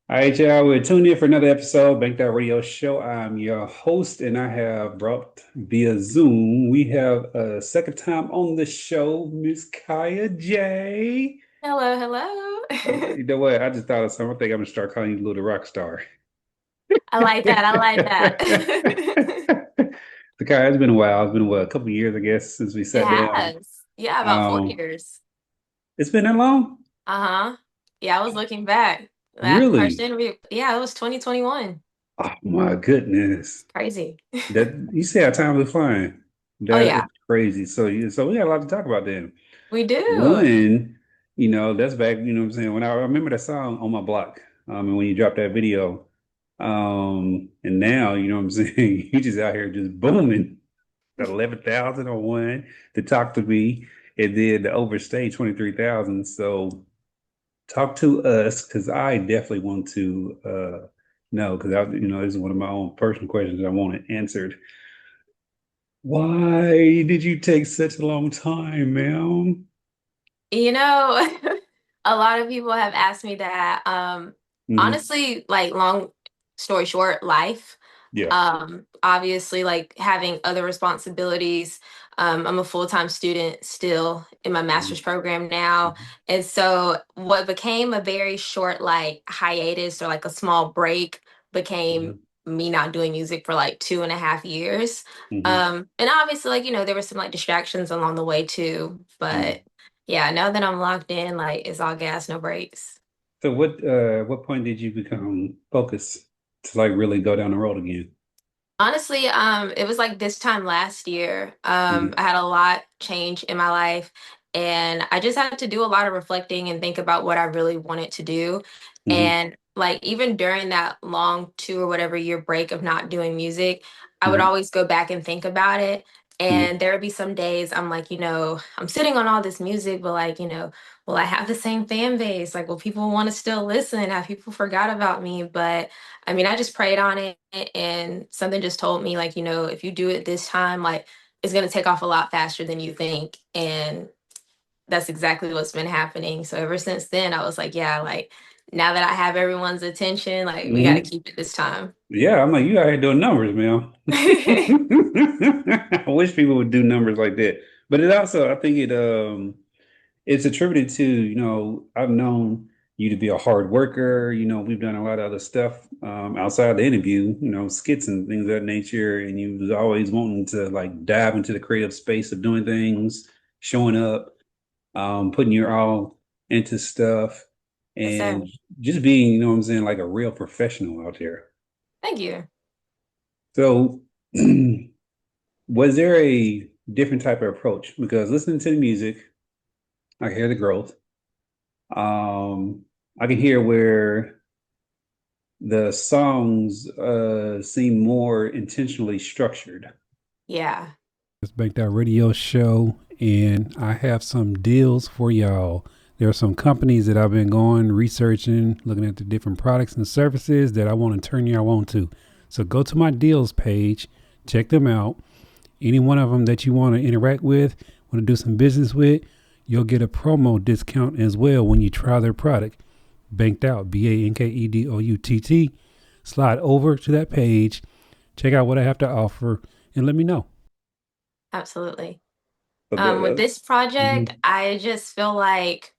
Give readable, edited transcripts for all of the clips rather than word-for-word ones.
All right, y'all. We're tuned in for another episode, Bank That Radio Show. I'm your host, and I have brought via Zoom. We have a second time on the show, Miss Kaia J. Hello, hello. You know what? I just thought of something. I think I'm gonna start calling you Little Rock Star. I like that. I like that. The Kaia, it's been a while. It's been what, a couple of years, I guess, since we It sat down. has. Yeah, about four Um, years. it's been that long? Uh-huh. Yeah, I was looking back. That first Really? interview, yeah, it was 2021. Oh my goodness. Crazy. That you see how time is flying. Oh That is yeah, crazy. So we got a lot to talk about then. we do. One, that's back, what I'm saying, when I remember that song on my block, and when you dropped that video, and now, what I'm saying, you just out here just booming 11,000 on one to talk to me, and then the overstay 23,000. So talk to us, because I definitely want to know, because this is one of my own personal questions I wanted answered. Why did you take such a long time, ma'am? You know, a lot of people have asked me that. Hmm. Honestly, like long story short, life. Yeah. Obviously, like having other responsibilities. I'm a full-time student still in my master's Hmm. program now. And so what became a very short like hiatus or like a small break became Hmm. me not doing music for like 2.5 years. Hmm. And obviously, like, there were some like distractions along the way too. Hmm. But yeah, now that I'm locked in, like it's all gas, no brakes. So what point did you become focused to like really go down the road again? Honestly, it was like this time last year. Hmm. I had a lot change in my life, and I just had to do a lot of reflecting and think about what I really wanted to do. Hmm. And like even during that long 2 or whatever year break of not doing music, I would Hmm. always go back and think about it. Hmm. And there would be some days I'm like, I'm sitting on all this music, but like, will I have the same fan base? Like, will people want to still listen? Have people forgot about me? But I mean, I just prayed on it and something just told me, like, if you do it this time, like, it's going to take off a lot faster than you think. And that's exactly what's been happening. So ever since then, I was like, yeah, like, now that I have everyone's attention, like, we got to Hmm. keep it this time. Yeah, I'm like, you out here doing numbers, man. I wish people would do numbers like that. But it also, I think it's attributed to, I've known you to be a hard worker. We've done a lot of other stuff outside the interview, skits and things of that nature. And you was always wanting to like dive into the creative space of doing things, showing up, putting your all into stuff, Yes, sir. and just being, what I'm saying, like a real professional out there. Thank you. So, was there a different type of approach? Because listening to the music, I hear the growth. Um, I can hear where the songs seem more intentionally structured. Yeah. It's Bank That Radio Show, and I have some deals for y'all. There are some companies that I've been going researching, looking at the different products and services that I want to turn y'all on to. So go to my deals page, check them out. Any one of them that you want to interact with, want to do some business with, you'll get a promo discount as well when you try their product. Banked Out, BANKEDOUTT. Slide over to that page, check out what I have to offer, and let me know. Absolutely. So With the, this project, mhm, I just feel like,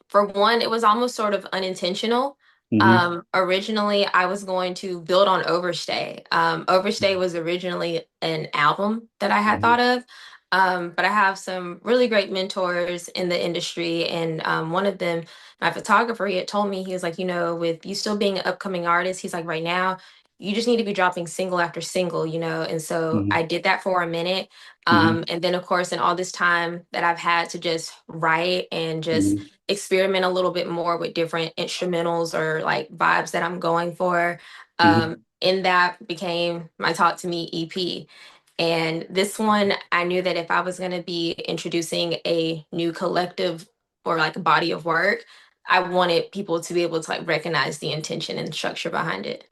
for one, it was almost sort of unintentional. mhm, Originally, I was going to build on Overstay. Overstay was originally an album that I had mhm, thought of, but I have some really great mentors in the industry, and one of them, my photographer, he had told me, he was like, with you still being an upcoming artist, he's like, right now, you just need to be dropping single after single, and so mhm, I did that for a minute. mhm, And then, of course, in all this time that I've had to just write and just mhm, experiment a little bit more with different instrumentals or like vibes that I'm going for. mhm. And that became my Talk to Me EP. And this one, I knew that if I was going to be introducing a new collective or like a body of work, I wanted people to be able to like recognize the intention and structure behind it.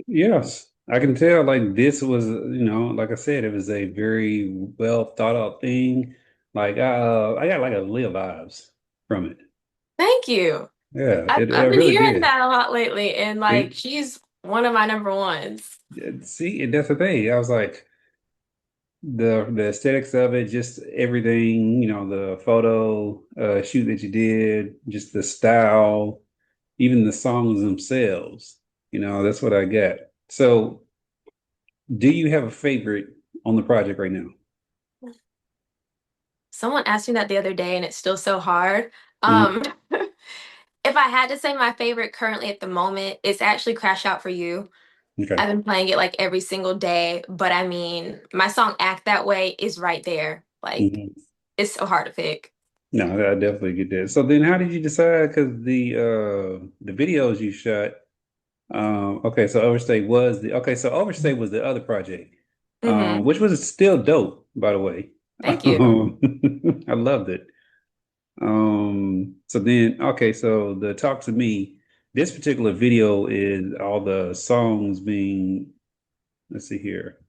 Yes, I can tell. Like this was, like I said, it was a very well thought out thing. Like I got like a Leah vibes from it. Thank you. Yeah, it I've been really hearing did. that a lot lately, and like See, she's one of my number ones. see, and that's the thing. I was like, the aesthetics of it, just everything, the photo shoot that you did, just the style, even the songs themselves, that's what I get. So, do you have a favorite on the project right now? Someone asked me that the other day, and it's still so hard. Hmm. Um, if I had to say my favorite currently at the moment, it's actually Crash Out for You. Okay. I've been playing it like every single day, but I mean, my song Act That Way is right there. Like, Hmm. it's so hard to pick. No, I definitely get that. So then how did you decide? Because the videos you shot, okay, so Overstay was the other project, Hmm. which was still dope, by the way. Thank you. I loved it. So then, okay, so the Talk to Me, this particular video is all the songs being, let's see here.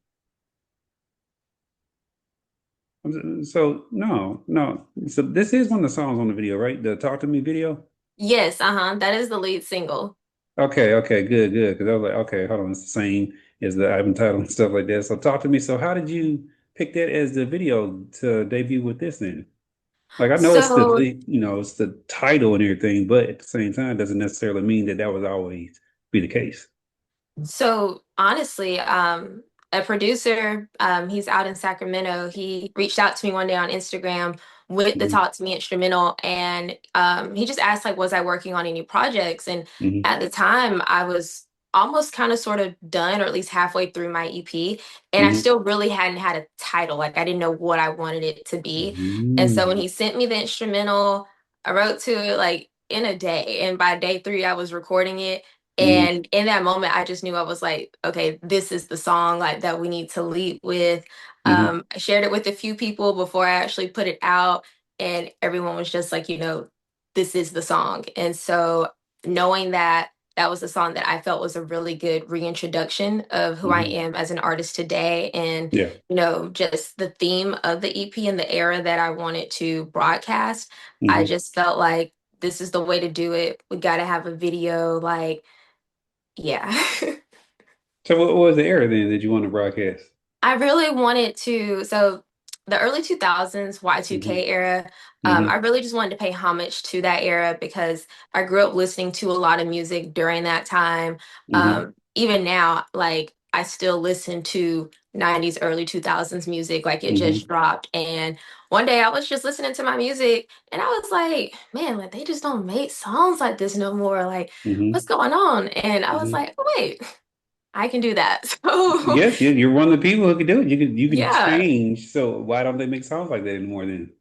So no, no. So this is one of the songs on the video, right? The Talk to Me video? Yes, uh-huh. That is the lead single. Okay, okay, good, good. Because I was like, okay, hold on, it's the same as the album title and stuff like that. So talk to me. So how did you pick that as the video to debut with this then? Like I know it's the So lead, it's the title and everything, but at the same time, doesn't necessarily mean that that was always be the case. So honestly, a producer, he's out in Sacramento. He reached out to me one day on Instagram with the Hmm. Talk to Me instrumental, and he just asked like, was I working on any projects? And Hmm. at the time, I was almost kind of sort of done, or at least halfway through my EP, and I Hmm. still really hadn't had a title. Like I didn't know what I wanted it to be. And so when Hmm. he sent me the instrumental, I wrote to it like in a day, and by day three, I was recording it. Hmm. And in that moment, I just knew I was like, okay, this is the song like that we need to lead with. Hmm. I shared it with a few people before I actually put it out, and everyone was just like, this is the song. And so knowing that that was a song that I felt was a really good reintroduction of who I Hmm. am as an artist today, and Yeah. just the theme of the EP and the era that I wanted to broadcast. I Hmm. just felt like this is the way to do it. We got to have a video, like yeah. So what was the era then that you want to broadcast? I really wanted to, so the early 2000s Hmm. Y2K era, Hmm. I really just wanted to pay homage to that era because I grew up listening to a lot of music during that time. Hmm. Even now, like I still listen to 90s, early 2000s music, like it just Hmm. dropped. And one day I was just listening to my music and I was like, man, like they just don't make songs like this no more. Like, what's Hmm. going on? And I was Hmm. like, oh, wait. I can do that. So Yes, you're one of the people who can do it. You can yeah, change. So why don't they make songs like that anymore then?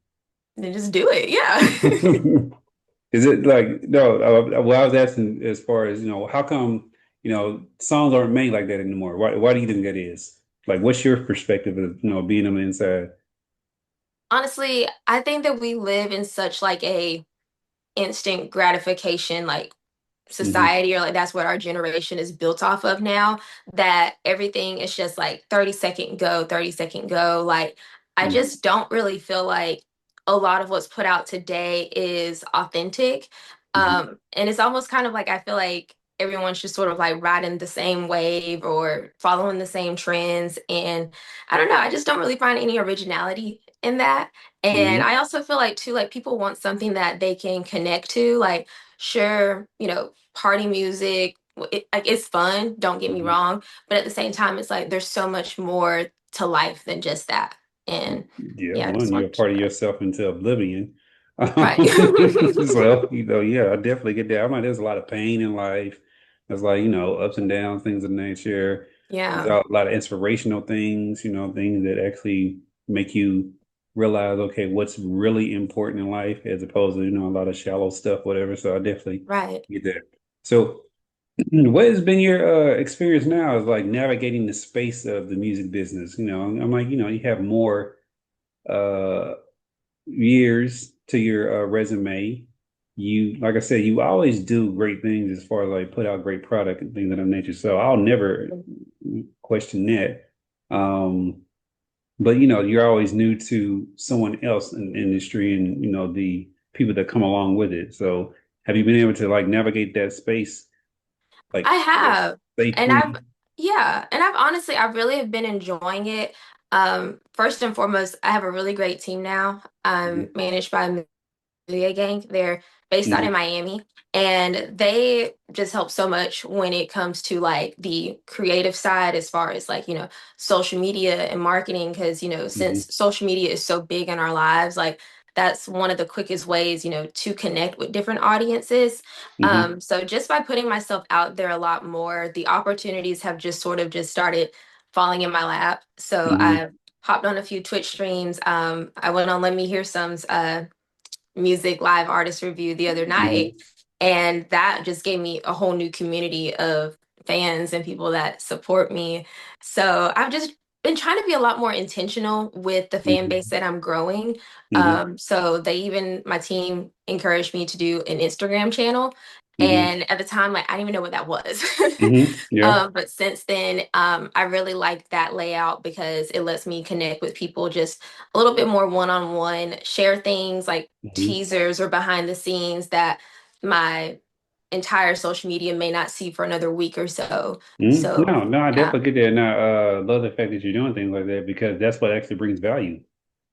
then just do it. Yeah. Is it like no? Well, I was asking as far as how come songs aren't made like that anymore? Why do you think that is? Like, what's your perspective of being on the inside? Honestly, I think that we live in such like a instant gratification like Hmm. society, or like that's what our generation is built off of now, that everything is just like 30-second go, 30-second go. Like I Hmm. just don't really feel like a lot of what's put out today is authentic. Hmm. And it's almost kind of like I feel like everyone's just sort of like riding the same wave or following the same trends. And I don't know, I just don't really find any originality in that. And Hmm. I also feel like too, like people want something that they can connect to. Like, sure, party music, like it's fun, don't get me Hmm. wrong, but at the same time, it's like there's so much more to life than just that. And Yeah, yeah, I one, just you're a want to part share of that. yourself into oblivion. Right. So, yeah, I definitely get that. I'm like, there's a lot of pain in life. There's like, ups and downs, things of nature. There's Yeah, a lot of inspirational things, things that actually make you realize, okay, what's really important in life as opposed to, a lot of shallow stuff, whatever. So I definitely right. get that. So what has been your experience now is like navigating the space of the music business? I'm like, you have more uh years to your resume. You, like I said, you always do great things as far as like put out great product and things of that nature. So I'll never question that. But you're always new to someone else in the industry and the people that come along with it. So Have you been able to like navigate that space I like have. And I've safely? yeah, and I've really have been enjoying it. First and foremost, I have a really great team now. I'm Hmm. managed by Media Gang. They're based out in Hmm. Miami, and they just help so much when it comes to like the creative side, as far as like, social media and marketing. Because, Hmm. since social media is so big in our lives, like that's one of the quickest ways, to connect with different audiences. Hmm. So just by putting myself out there a lot more, the opportunities have just sort of just started falling in my lap. So Hmm. I've hopped on a few Twitch streams. I went on Let Me Hear Some's music live artist review the other Hmm. night, and that just gave me a whole new community of fans and people that support me. So I've just been trying to be a lot more intentional with the fan base Hmm. that I'm growing. Hmm. So my team encouraged me to do an Instagram channel. Hmm. And at the time, like, I didn't even know what that was. Yeah. But since then, I really like that layout because it lets me connect with people just a little bit more one-on-one, share things like Hmm. teasers or behind the scenes that my entire social media may not see for another week or so. So, No, no, I yeah, definitely get that. And I love the fact that you're doing things like that because that's what actually brings value.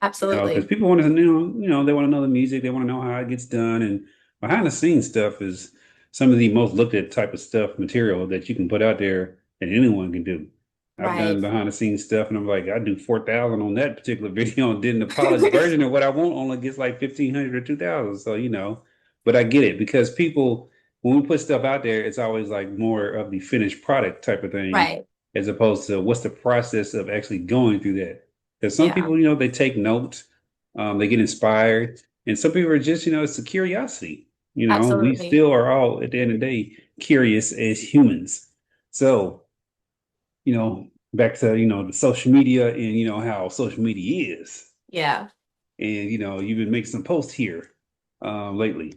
Because absolutely. people want to know, they want to know the music, they want to know how it gets done, and behind the scenes stuff is some of the most looked at type of stuff material that you can put out there that anyone can do. I've done Right. behind the scenes stuff, and I'm like, I do 4,000 on that particular video, and then the polished version of what I want only gets like 1,500 or 2,000. So but I get it because people, when we put stuff out there, it's always like more of the finished product type of thing, Right. as opposed to what's the process of actually going through that. Because some Yeah, people, they take notes, they get inspired, and some people are just, it's a curiosity. We absolutely. still are all at the end of the day curious as humans. So, back to, the social media and, how social media is. Yeah. And, you've been making some posts here lately.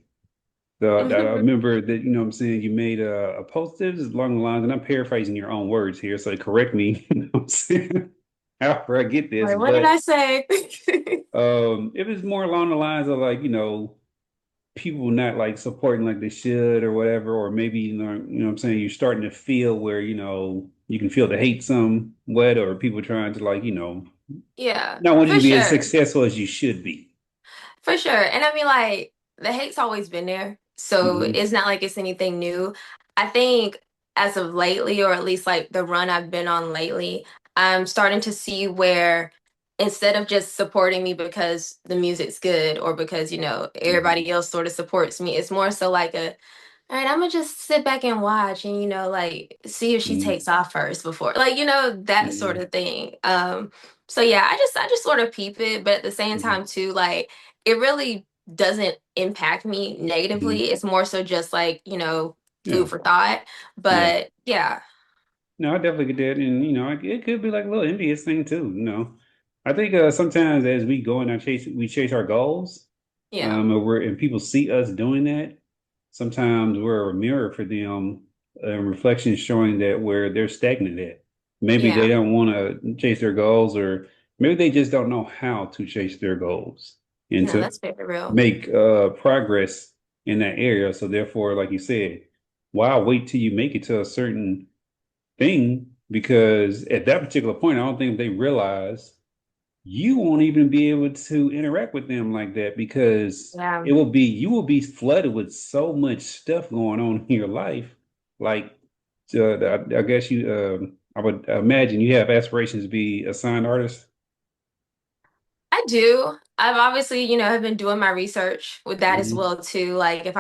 So I remember that, what I'm saying, you made a post that was along the lines, and I'm paraphrasing your own words here, so correct me, you know what I'm saying, however I get this, Like, what did but I say? it was more along the lines of like, people not like supporting like they should or whatever, or maybe, what I'm saying, you're starting to feel where, you can feel the hate somewhat, or people trying to like, Yeah, not want you for to be as sure. successful as you should be. For sure. And I mean, like, the hate's always been there. So Hmm. it's not like it's anything new. I think as of lately, or at least like the run I've been on lately, I'm starting to see where instead of just supporting me because the music's good or because, Hmm. everybody else sort of supports me, it's more so like all right, I'm gonna just sit back and watch and, like see if she Hmm. takes off first before, like, that sort Hmm. of thing. So yeah, I just sort of peep it, but at the same Hmm. time too, like it really doesn't impact me Hmm. negatively. It's more so just like, Yeah. food for thought. Yeah. But yeah, No, I definitely get that, and it could be like a little envious thing too. I think sometimes as we go and we chase our goals, yeah, and people see us doing that. Sometimes we're a mirror for them, reflection showing that where they're stagnant at. Maybe they yeah, don't want to chase their goals, or maybe they just don't know how to chase their goals and no, to that's very real. make progress in that area. So therefore, like you said, why wait till you make it to a certain thing? Because at that particular point, I don't think they realize you won't even be able to interact with them like that because Yeah. you will be flooded with so much stuff going on in your life. Like, I guess I would imagine you have aspirations to be a signed artist. I do. I've obviously, have been doing my research with that as Hmm. well too. Like if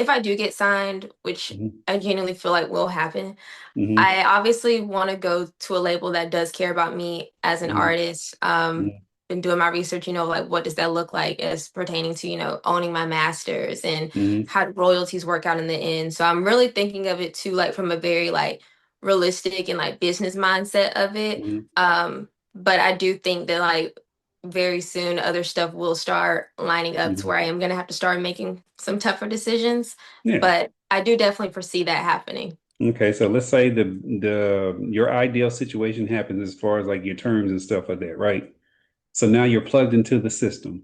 I do get signed, which Hmm. I genuinely feel like will happen, Hmm. I obviously want to go to a label that does care about me as an Hmm. artist. Hmm. Been doing my research, like what does that look like as pertaining to, owning my masters and Hmm. how do royalties work out in the end. So I'm really thinking of it too, like from a very like realistic and like business mindset of it. Hmm. But I do think that like very soon other stuff will start lining up to Hmm. where I am gonna have to start making some tougher decisions. Yeah. But I do definitely foresee that happening. Okay, so let's say the your ideal situation happens as far as like your terms and stuff like that, right? So now you're plugged into the system.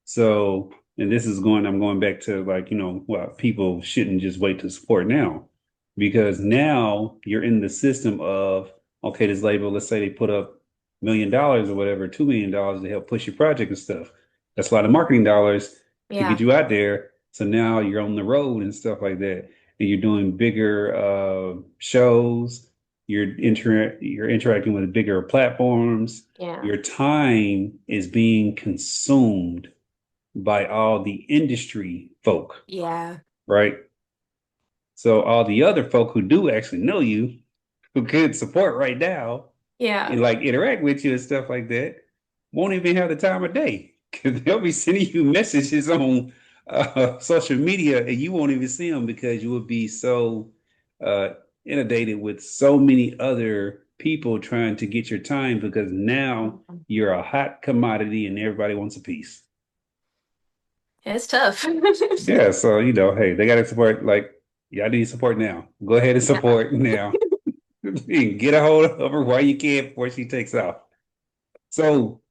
So and this is going, I'm going back to like, well, people shouldn't just wait to support now because now you're in the system of, okay, this label, let's say they put up $1 million or whatever, $2 million to help push your project and stuff. That's a lot of marketing dollars to get Yeah. you out there. So now you're on the road and stuff like that. And you're doing bigger shows, you're interacting with bigger platforms. Yeah. Your time is being consumed by all the industry folk, Yeah. right? So all the other folk who do actually know you, who could support right now Yeah. and like interact with you and stuff like that, won't even have the time of day because they'll be sending you messages on social media and you won't even see them because you will be so uh, inundated with so many other people trying to get your time because now you're a hot commodity and everybody wants a piece. It's tough. Yeah, so hey, they got to support. Like, y'all need support now. Go ahead and Yeah. support now. Get a hold of her while you can before she takes off. So,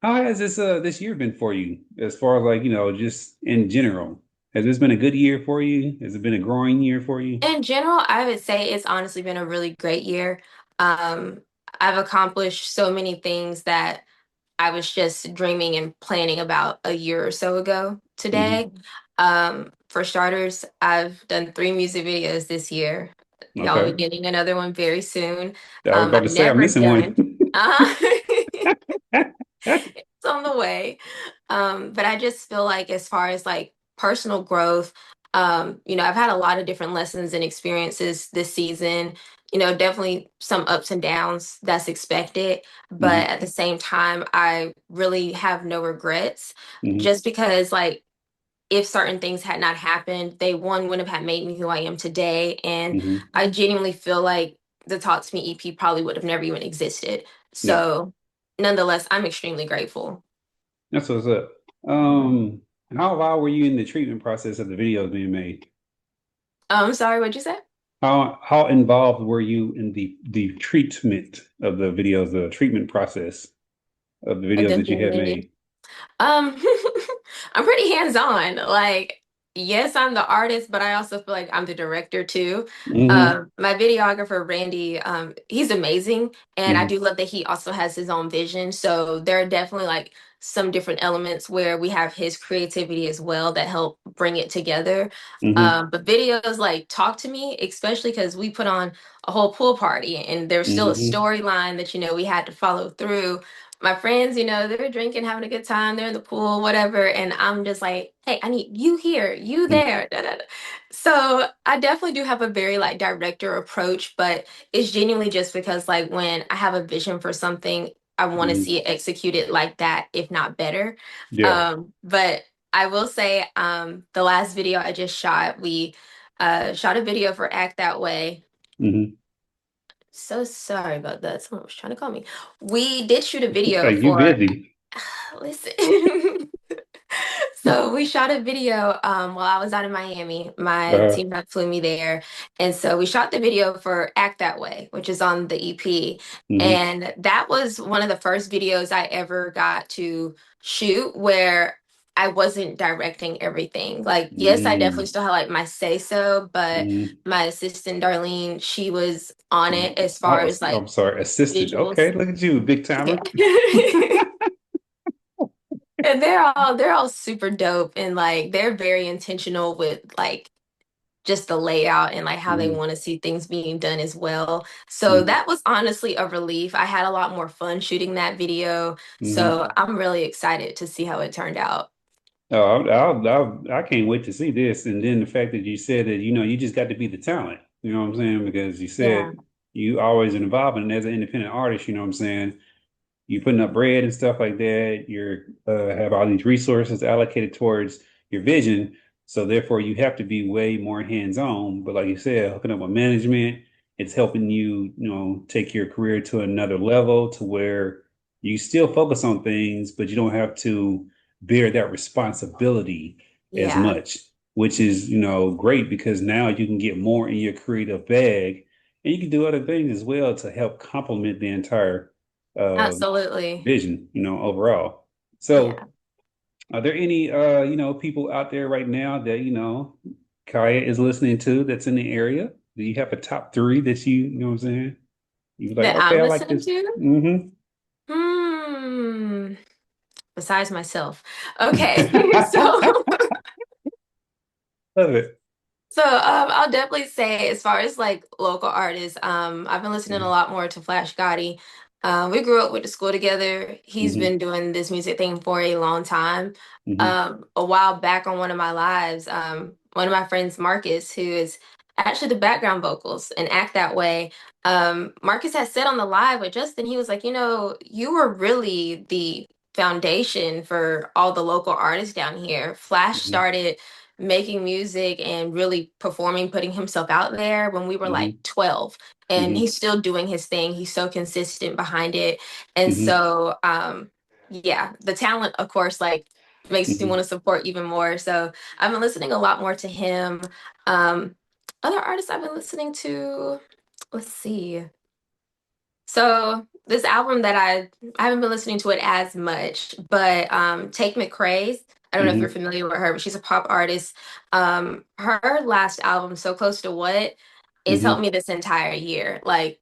how has this year been for you, as far as like just in general? Has this been a good year for you? Has it been a growing year for you? In general, I would say it's honestly been a really great year. Um, I've accomplished so many things that I was just dreaming and planning about a year or so ago Hmm. today. For starters, I've done 3 music videos this year. Y'all will be Okay, getting another one very soon. I was about I've to say I'm never missing done. one. Uh, it's on the way. But I just feel like as far as like personal growth, I've had a lot of different lessons and experiences this season. Definitely some ups and downs that's expected, but Hmm. at the same time, I really have no regrets Hmm. just because like if certain things had not happened, they one wouldn't have made me who I am today. And Hmm. I genuinely feel like the Talk to Me EP probably would have never even existed. Yeah, So nonetheless, I'm extremely grateful. that's what's up. How long were you in the treatment process of the videos being made? I'm sorry, what'd you say? How involved were you in the treatment of the videos, the treatment process of the Of videos them that you being had made. made? Um, I'm pretty hands-on. Like, yes, I'm the artist, but I also feel like I'm the director too. Hmm. My videographer, Randy, he's amazing. And I Hmm. do love that he also has his own vision. So there are definitely like some different elements where we have his creativity as well that help bring it together. Hmm. But videos like Talk to Me, especially because we put on a whole pool party and there's still a Hmm. storyline that, we had to follow through. My friends, they're drinking, having a good time, they're in the pool, whatever. And I'm just like, hey, I need you here, you there. Da, da, da. So I definitely do have a very like director approach, but it's genuinely just because like when I have a vision for something, I want to Hmm. see it executed like that, if not better. Yeah. But I will say, the last video I just shot, we shot a video for Act That Way. Hmm. So sorry about that. Someone was trying to call me. We did shoot a video You for, busy? listen. So we shot a video while I was out in Miami. My Uh, team had flew me there. And so we shot the video for Act That Way, which is on the EP. hmm. And that was one of the first videos I ever got to shoot where I wasn't directing everything. Like, yes, I definitely Hmm. still had like my say so, but Hmm. my assistant Darlene, she was on it as far Oh, as like I'm sorry, assistant. visuals. Okay, look at you, big Yeah. timer. And they're all super dope and like they're very intentional with like just the layout and like how they Hmm. want to see things being done as well. So Hmm. that was honestly a relief. I had a lot more fun shooting that video. Hmm. So I'm really excited to see how it turned out. Oh, I can't wait to see this. And then the fact that you said that, you just got to be the talent. You know what I'm saying? Because you Yeah. said you always involved, and as an independent artist, you know what I'm saying? You're putting up bread and stuff like that. You're have all these resources allocated towards your vision. So therefore, you have to be way more hands-on. But like you said, hooking up with management, it's helping you, take your career to another level to where you still focus on things, but you don't have to bear that responsibility as Yeah. much, which is, great because now you can get more in your creative bag and you can do other things as well to help complement the entire uh, Absolutely. vision, overall. So Yeah. Are there any people out there right now that Kaya is listening to that's in the area? Do you have a top three that you know what I'm saying? You like, That okay, I'm I like listening this. to? Mm-hmm. Hmm. Besides myself. Okay. So Love it. I'll definitely say as far as like local artists, I've been listening a lot more to Flash Gotti. We grew up with the school together. He's Mm-hmm. been doing this music thing for a long time. Mm-hmm. A while back on one of my lives, one of my friends, Marcus, who is actually the background vocals and act that way. Marcus had said on the live with Justin, he was like, you were really the foundation for all the local artists down here. Flash Mm-hmm. started making music and really performing, putting himself out there when we were like Mm-hmm. 12. And Mm-hmm. he's still doing his thing. He's so consistent behind it. And Mm-hmm. so, yeah, the talent, of course, like makes me want Mm-hmm. to support even more. So I've been listening a lot more to him. Um, Other artists I've been listening to, let's see. So this album that I haven't been listening to it as much, but Take McCrae's, I don't know if you're Mm-hmm. familiar with her, but she's a pop artist. Her last album, So Close to What, it's helped Mm-hmm. me this entire year. Like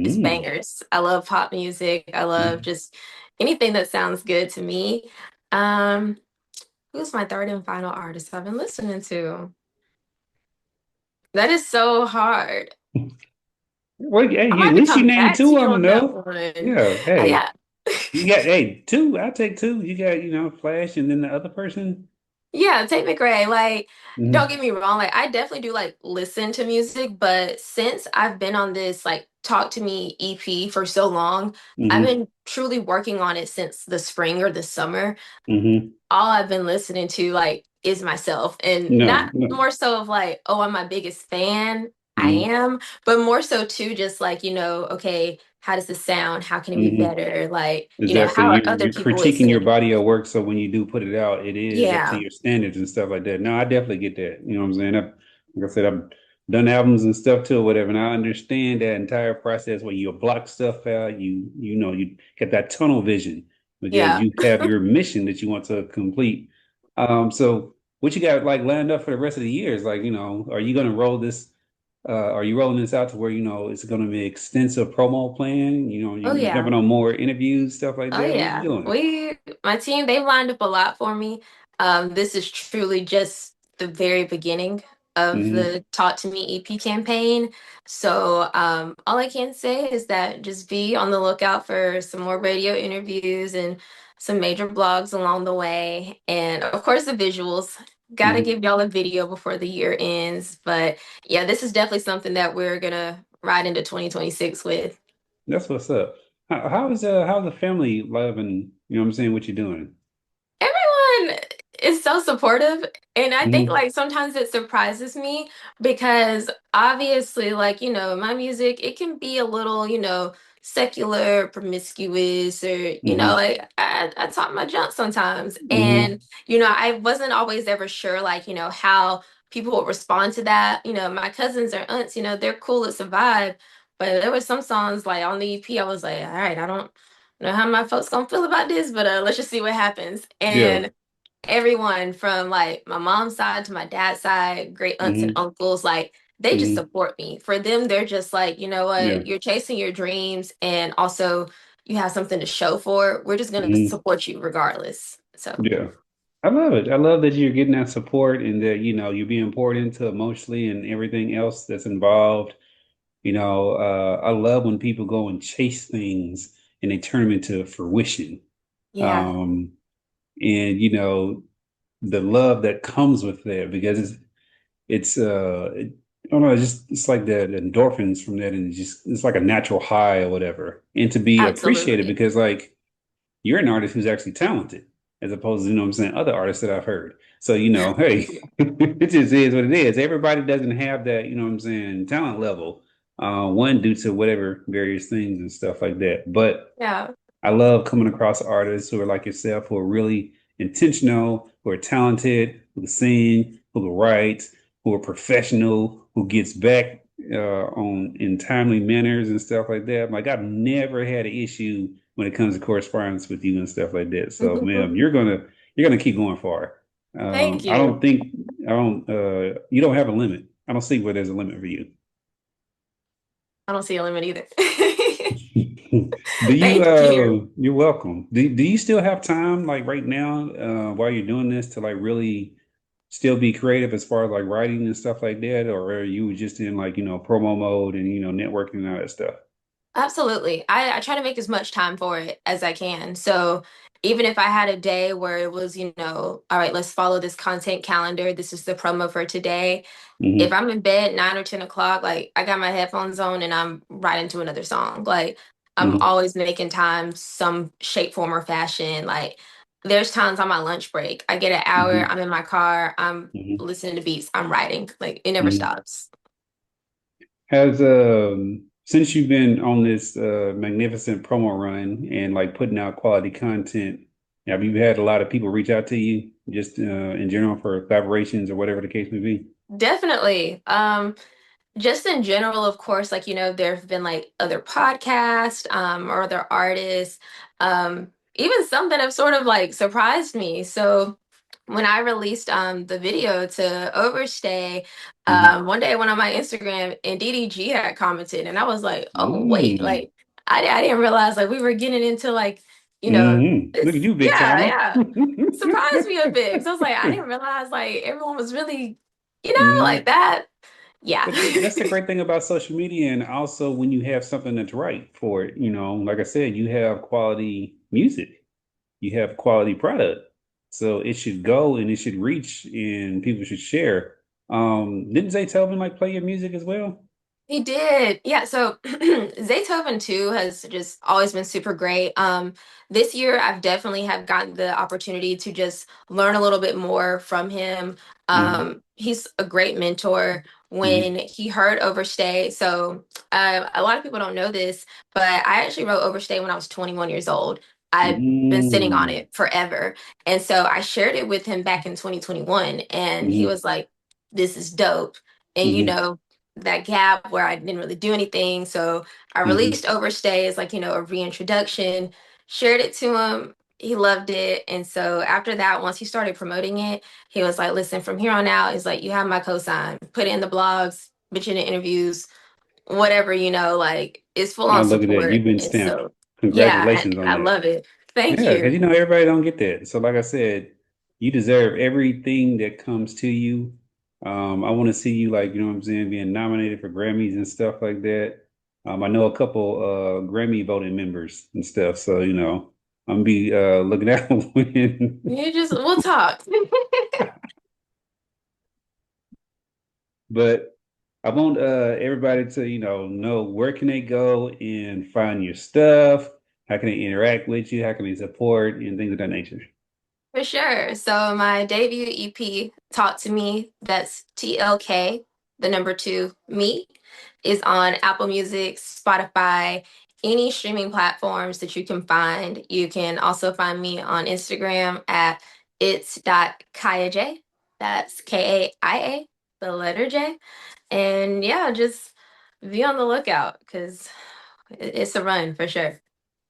it's Mm-hmm. bangers. I love pop music. I love Mm-hmm. just anything that sounds good to me. Um, who's my third and final artist I've been listening to? That is so hard. Well, hey, I might at have to least you come named back two to of you them on that though. one. Yeah. Hey, Yeah. you got two. I'll take two. You got Flash, and then the other person. Yeah, Tate McRae. Like, don't Mm-hmm. get me wrong. Like, I definitely do like listen to music, but since I've been on this like Talk to Me EP for so long, I've Mm-hmm. been truly working on it since the spring or the summer. Mm-hmm. All I've been listening to like is myself, and No, not no. more so of like, oh, I'm my biggest fan. I Mm-hmm. am, but more so too, just like, okay, how does this sound? How can it be Mm-hmm. better? Like, Exactly. how are You're other you're people critiquing your listening? body of work, so when you do put it out, it is up to Yeah, your standards and stuff like that. No, I definitely get that. You know what I'm saying? Like I said, I've done albums and stuff too, or whatever, and I understand that entire process where you block stuff out. You get that tunnel vision because yeah. you have your mission that you want to complete. So what you got like lined up for the rest of the years? Like, are you going to roll this? Are you rolling this out to where, it's going to be an extensive promo plan? Oh You yeah. jumping on more interviews, stuff like Oh that? What you yeah. doing? My team, they've lined up a lot for me. This is truly just the very beginning of Hmm. the Talk to Me EP campaign. So all I can say is that just be on the lookout for some more radio interviews and some major blogs along the way. And of course the visuals. Gotta Hmm. give y'all a video before the year ends. But yeah, this is definitely something that we're gonna ride into 2026 with. That's what's up. How's the family loving, you know what I'm saying, what you're doing? Everyone is so supportive, and I think Hmm. like sometimes it surprises me because obviously like my music, it can be a little secular, promiscuous, or Hmm. like I talk my junk sometimes. Hmm. And I wasn't always ever sure like how people would respond to that. My cousins or aunts, they're cool, it's a vibe. But there were some songs like on the EP I was like, all right, I don't know how my folks gonna feel about this, but let's just see what happens. Yeah. And everyone from like my mom's side to my dad's side, great aunts and Hmm. uncles, like they just Hmm. support me. For them, they're just like, you know Yeah. what, you're chasing your dreams and also you have something to show for it. We're just gonna Hmm. support you regardless. So Yeah. I love it. I love that you're getting that support and that, you're being poured into emotionally and everything else that's involved. I love when people go and chase things and they turn them into fruition. yeah, Um, and the love that comes with that because I don't know, it's like the endorphins from that, and it's like a natural high or whatever. And to be appreciated absolutely. because like you're an artist who's actually talented, as opposed to, what I'm saying, other artists that I've heard. So, hey, it just is what it is. Everybody doesn't have that, what I'm saying, talent level. One due to whatever various things and stuff like that. But Yeah. I love coming across artists who are like yourself, who are really intentional, who are talented, who can sing, who can write, who are professional, who gets back on in timely manners and stuff like that. Like I've never had an issue when it comes to correspondence with you and stuff like that. So, ma'am, you're gonna keep going far. Thank I don't you. think I don't you don't have a limit. I don't see where there's a limit for you. I don't see a limit either. Do you Thank you. you're welcome. Do you still have time like right now while you're doing this to like really still be creative as far as like writing and stuff like that, or are you just in like, promo mode and networking and all that stuff? Absolutely. I try to make as much time for it as I can. So even if I had a day where it was, all right, let's follow this content calendar. This is the promo for today. If Hmm. I'm in bed 9 or 10 o'clock, like I got my headphones on and I'm right into another song. Like I'm Hmm. always making time, some shape, form, or fashion. Like there's times on my lunch break, I get an hour, Hmm. I'm in my car, I'm Hmm. listening to beats, I'm writing. Like it never Hmm. stops. Has since you've been on this magnificent promo run and like putting out quality content, have you had a lot of people reach out to you just in general for collaborations or whatever the case may be? Definitely. Just in general, of course, like, there have been like other podcasts, or other artists, even some that have sort of like surprised me. So when I released the video to Overstay, Hmm. one day I went on my Instagram and DDG had commented and I was like, oh wait, Mm. like I didn't realize like we were getting into like, Look at this, you, big yeah, timer. yeah. Surprised me a bit. So I was like, I didn't realize like everyone was really, like Hmm. that. Yeah. But that's the great thing about social media, and also when you have something that's right for it, like I said, you have quality music, you have quality product, so it should go and it should reach, and people should share. Didn't Zaytoven like play your music as well? He did. Yeah, so Zaytoven too has just always been super great. This year I've definitely have gotten the opportunity to just learn a little bit more from him. Hmm. He's a great mentor. Hmm. When he heard Overstay, so a lot of people don't know this, but I actually wrote Overstay when I was 21 years old. I've been sitting on Hmm. it forever. And so I shared it with him back in 2021, and he Hmm. was like, this is dope. And Hmm. that gap where I didn't really do anything. So I Hmm. released Overstay as like, a reintroduction, shared it to him. He loved it. And so after that, once he started promoting it, he was like, listen, from here on out, it's like, you have my cosign, put it in the blogs, bitch in the interviews, whatever, like it's full Oh, on look at that. support. You've been And stamped. so, yeah, Congratulations and on I that. love it. Thank Yeah, because you. everybody don't get that. So like I said, you deserve everything that comes to you. I want to see you like, what I'm saying, being nominated for Grammys and stuff like that. I know a couple Grammy voting members and stuff, so I'm gonna be looking out when. We'll talk. But I want everybody to, know where can they go and find your stuff, how can they interact with you, how can they support and things of that nature. For sure. So my debut EP, Talk to Me, that's TLK, the number two, me, is on Apple Music, Spotify, any streaming platforms that you can find. You can also find me on Instagram at it's.Kaia J. That's Kaia, the letter J. And yeah, just be on the lookout because it's a run for sure.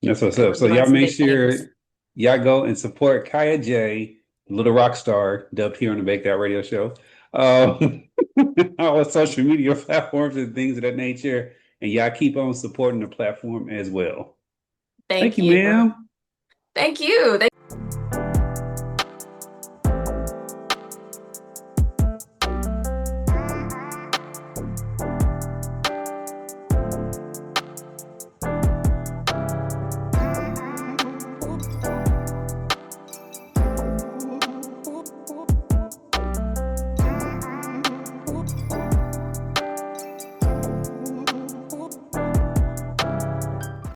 That's what's And up. we're So doing y'all some make big things. sure y'all go and support Kaia J, little rock star, dubbed here on the Baked Out Radio Show. Um, all social media platforms and things of that nature. And y'all keep on supporting the platform as well. Thank Thank you, you. ma'am. Thank you.